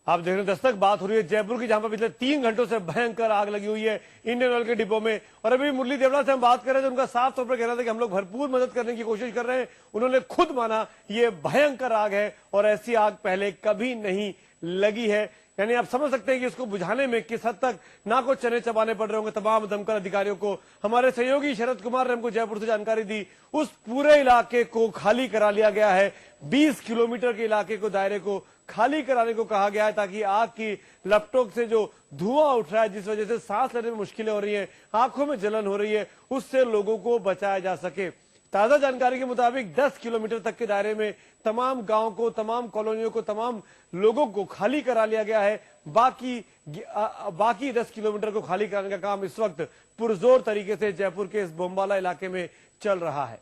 आप देख रहे हैं दस्तक बात हो रही है जयपुर की, जहां पर पिछले 3 घंटों से भयंकर आग लगी हुई है इंडियन ऑयल के डिपो में। और अभी मुरली देवड़ा से हम बात कर रहे थे, उनका साफ तौर पर कहना था कि हम लोग भरपूर मदद करने की कोशिश कर रहे हैं। उन्होंने खुद माना ये भयंकर आग है और ऐसी आग पहले कभी नहीं लगी है। यानी आप समझ सकते हैं कि इसको बुझाने में किस हद तक ना को चने चबाने पड़ रहे होंगे तमाम दमकल अधिकारियों को। हमारे सहयोगी शरद कुमार ने हमको जयपुर से जानकारी दी, उस पूरे इलाके को खाली करा लिया गया है। 20 किलोमीटर के इलाके को, दायरे को खाली कराने को कहा गया है, ताकि आग की लपटों से जो धुआं उठ रहा है, जिस वजह से सांस लेने में मुश्किलें हो रही है, आंखों में जलन हो रही है, उससे लोगों को बचाया जा सके। ताजा जानकारी के मुताबिक 10 किलोमीटर तक के दायरे में तमाम गांव को, तमाम कॉलोनियों को, तमाम लोगों को खाली करा लिया गया है। बाकी 10 किलोमीटर को खाली कराने का काम इस वक्त पुरजोर तरीके से जयपुर के इस बोम्बाला इलाके में चल रहा है।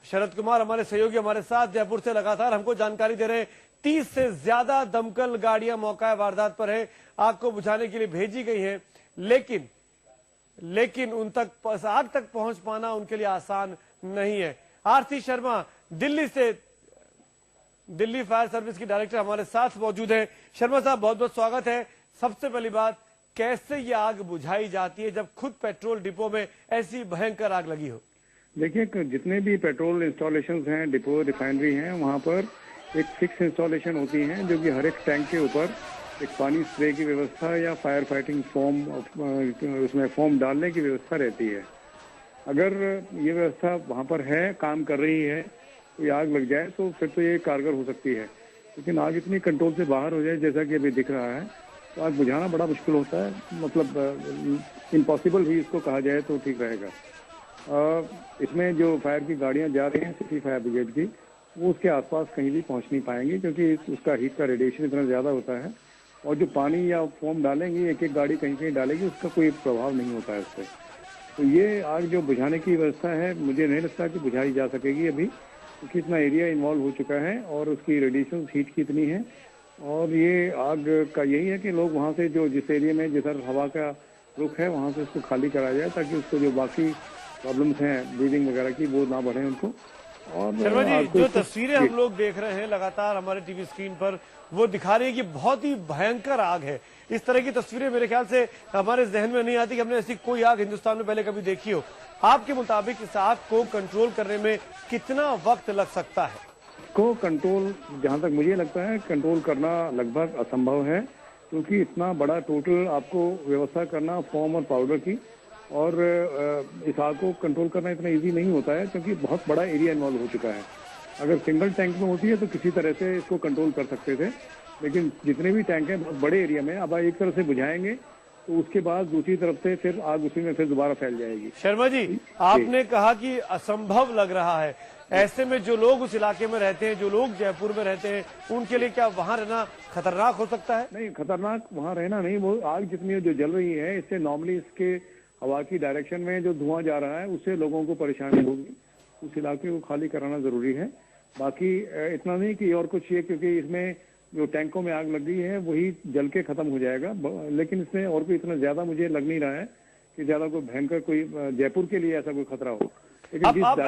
शरद कुमार हमारे सहयोगी हमारे साथ जयपुर से लगातार हमको जानकारी दे रहे हैं। 30 से ज्यादा दमकल गाड़ियां मौका वारदात पर है, आग को बुझाने के लिए भेजी गई हैं, लेकिन उन तक आग तक पहुंच पाना उनके लिए आसान नहीं है। आरती शर्मा दिल्ली फायर सर्विस की डायरेक्टर हमारे साथ मौजूद है। शर्मा साहब, बहुत बहुत स्वागत है। सबसे पहली बात, कैसे ये आग बुझाई जाती है जब खुद पेट्रोल डिपो में ऐसी भयंकर आग लगी हो? देखिए, जितने भी पेट्रोल इंस्टॉलेशंस हैं, डिपो रिफाइनरी हैं, वहाँ पर एक फिक्स इंस्टॉलेशन होती है जो कि हर एक टैंक के ऊपर एक पानी स्प्रे की व्यवस्था या फायर फाइटिंग फोम, उसमें फोम डालने की व्यवस्था रहती है। अगर ये व्यवस्था वहाँ पर है, काम कर रही है, कोई आग लग जाए तो फिर तो ये कारगर हो सकती है। लेकिन आग इतनी कंट्रोल से बाहर हो जाए जैसा कि अभी दिख रहा है, तो आग बुझाना बड़ा मुश्किल होता है। मतलब इम्पॉसिबल भी इसको कहा जाए तो ठीक रहेगा। इसमें जो फायर की गाड़ियाँ जा रही हैं सिटी फायर ब्रिगेड की, वो उसके आसपास कहीं भी पहुंच नहीं पाएंगी, क्योंकि उसका हीट का रेडिएशन इतना ज़्यादा होता है। और जो पानी या फोम डालेंगी, एक एक गाड़ी कहीं कहीं डालेगी, उसका कोई प्रभाव नहीं होता है उससे। तो ये आग जो बुझाने की व्यवस्था है, मुझे नहीं लगता कि बुझाई जा सकेगी अभी, क्योंकि इतना एरिया इन्वॉल्व हो चुका है और उसकी रेडिएशन हीट की इतनी है। और ये आग का यही है कि लोग वहाँ से जो जिस एरिया में जिधर हवा का रुख है वहाँ से उसको खाली करा जाए, ताकि उसको जो बाकी प्रॉब्लम्स हैं ब्रीदिंग वगैरह की, वो ना बढ़े उनको। और शर्मा जी, जो तस्वीरें हम लोग देख रहे हैं लगातार हमारे टीवी स्क्रीन पर, वो दिखा रही है कि बहुत ही भयंकर आग है। इस तरह की तस्वीरें मेरे ख्याल से हमारे जहन में नहीं आती कि हमने ऐसी कोई आग हिंदुस्तान में पहले कभी देखी हो। आपके मुताबिक इस आग को कंट्रोल करने में कितना वक्त लग सकता है? को कंट्रोल, जहाँ तक मुझे लगता है, कंट्रोल करना लगभग असंभव है, क्योंकि इतना बड़ा टोटल आपको व्यवस्था करना फोम और पाउडर की, और इस आग को कंट्रोल करना इतना इजी नहीं होता है, क्योंकि बहुत बड़ा एरिया इन्वॉल्व हो चुका है। अगर सिंगल टैंक में होती है तो किसी तरह से इसको कंट्रोल कर सकते थे, लेकिन जितने भी टैंक हैं बहुत बड़े एरिया में, अब एक तरफ से बुझाएंगे तो उसके बाद दूसरी तरफ से फिर आग उसी में फिर दोबारा फैल जाएगी। शर्मा जी, आपने कहा कि असंभव लग रहा है, ऐसे में जो लोग उस इलाके में रहते हैं, जो लोग जयपुर में रहते हैं, उनके लिए क्या वहां रहना खतरनाक हो सकता है? नहीं, खतरनाक वहां रहना नहीं, वो आग जितनी जो जल रही है, इससे नॉर्मली इसके हवा की डायरेक्शन में जो धुआं जा रहा है, उससे लोगों को परेशानी होगी। उस इलाके को खाली कराना जरूरी है। बाकी इतना नहीं कि और कुछ ये, क्योंकि इसमें जो टैंकों में आग लग गई है वही जल के खत्म हो जाएगा, लेकिन इसमें और कोई इतना ज्यादा मुझे लग नहीं रहा है कि ज्यादा कोई भयंकर कोई जयपुर के लिए ऐसा कोई खतरा हो। लेकिन अब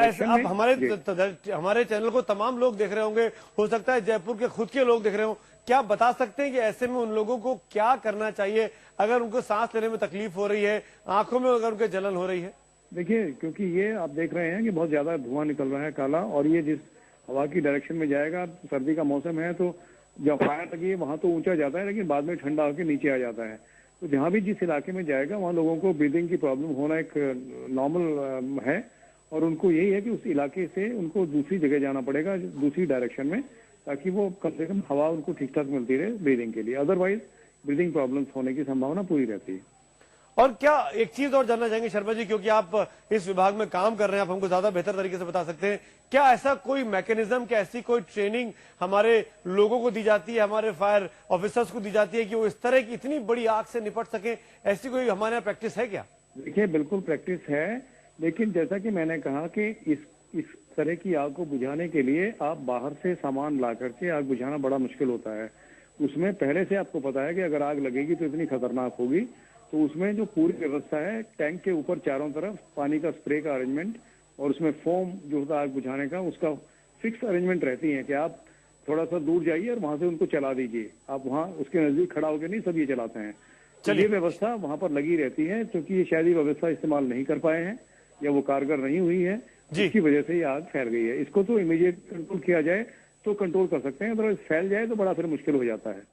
हमारे चैनल को तमाम लोग देख रहे होंगे, हो सकता है जयपुर के खुद के लोग देख रहे हो, क्या बता सकते हैं कि ऐसे में उन लोगों को क्या करना चाहिए अगर उनको सांस लेने में तकलीफ हो रही है, आंखों में अगर उनके जलन हो रही है? देखिए, क्योंकि ये आप देख रहे हैं कि बहुत ज्यादा धुआं निकल रहा है काला, और ये जिस हवा की डायरेक्शन में जाएगा, सर्दी का मौसम है तो जब फायर लगी है वहां तो ऊंचा जाता है, लेकिन बाद में ठंडा होकर नीचे आ जाता है। तो जहां भी जिस इलाके में जाएगा वहां लोगों को ब्रीदिंग की प्रॉब्लम होना एक नॉर्मल है, और उनको यही है कि उस इलाके से उनको दूसरी जगह जाना पड़ेगा, दूसरी डायरेक्शन में, ताकि वो कम से कम हवा उनको ठीक ठाक मिलती रहे ब्रीदिंग के लिए। अदरवाइज ब्रीदिंग प्रॉब्लम्स होने की संभावना पूरी रहती है। और क्या एक चीज और जानना चाहेंगे शर्मा जी, क्योंकि आप इस विभाग में काम कर रहे हैं, आप हमको ज्यादा बेहतर तरीके से बता सकते हैं, क्या ऐसा कोई मैकेनिज्म, क्या ऐसी कोई ट्रेनिंग हमारे लोगों को दी जाती है, हमारे फायर ऑफिसर्स को दी जाती है कि वो इस तरह की इतनी बड़ी आग से निपट सके? ऐसी कोई हमारे यहाँ प्रैक्टिस है क्या? देखिए, बिल्कुल प्रैक्टिस है, लेकिन जैसा कि मैंने कहा कि इस तरह की आग को बुझाने के लिए आप बाहर से सामान ला करके आग बुझाना बड़ा मुश्किल होता है। उसमें पहले से आपको पता है कि अगर आग लगेगी तो इतनी खतरनाक होगी, तो उसमें जो पूरी व्यवस्था है, टैंक के ऊपर चारों तरफ पानी का स्प्रे का अरेंजमेंट, और उसमें फोम जो होता है आग बुझाने का, उसका फिक्स अरेंजमेंट रहती है कि आप थोड़ा सा दूर जाइए और वहां से उनको चला दीजिए। आप वहां उसके नजदीक खड़ा होकर नहीं, सब ये चलाते हैं। तो ये व्यवस्था वहां पर लगी रहती है, क्योंकि ये शायद ये व्यवस्था इस्तेमाल नहीं कर पाए हैं या वो कारगर नहीं हुई है, जिसकी वजह से ये आग फैल गई है। इसको तो इमीडिएट कंट्रोल किया जाए तो कंट्रोल कर सकते हैं, अगर फैल जाए तो बड़ा फिर मुश्किल हो जाता है।